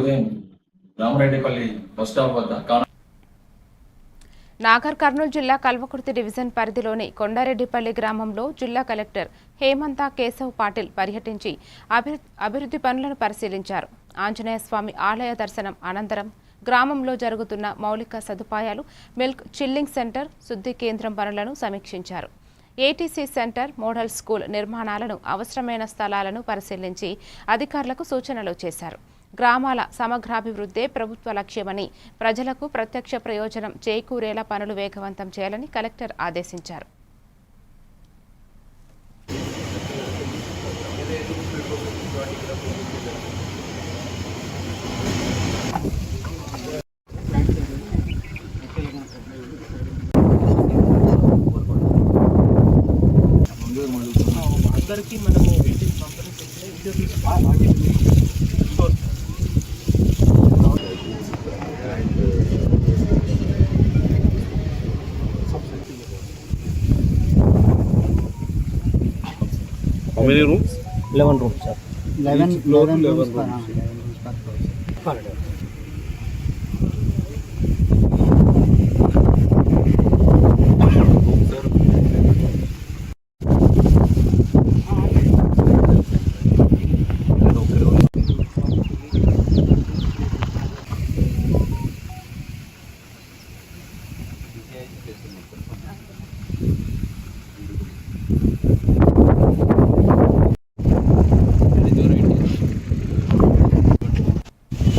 ఉదయం Ramareddipalli bus stop వద్ద నాగర్ కర్నూలు జిల్లా కల్వకుర్తి డివిజన్ పరిధిలోని కొండారెడ్డిపల్లి గ్రామంలో జిల్లా కలెక్టర్ హేమంత కేశవ్ పాటిల్ పర్యటించి అభివృద్ధి పనులను పరిశీలించారు. ఆంజనేయ స్వామి ఆలయ దర్శనం అనంతరం గ్రామంలో జరుగుతున్న మౌలిక సదుపాయాలు, మిల్క్ చిల్లింగ్ సెంటర్, శుద్ధి కేంద్రం పనులను సమీక్షించారు. ఏటీసీ సెంటర్, మోడల్ స్కూల్ నిర్మాణాలను, అవసరమైన స్థలాలను పరిశీలించి అధికారులకు సూచనలు చేశారు. గ్రామాల సమగ్రాభివృద్ధే ప్రభుత్వ లక్ష్యమని, ప్రజలకు ప్రత్యక్ష ప్రయోజనం చేకూరేలా పనులు వేగవంతం చేయాలని కలెక్టర్ ఆదేశించారు. అందరికీ మనము How many rooms? 11 rooms, sir. 11 rooms. Per day.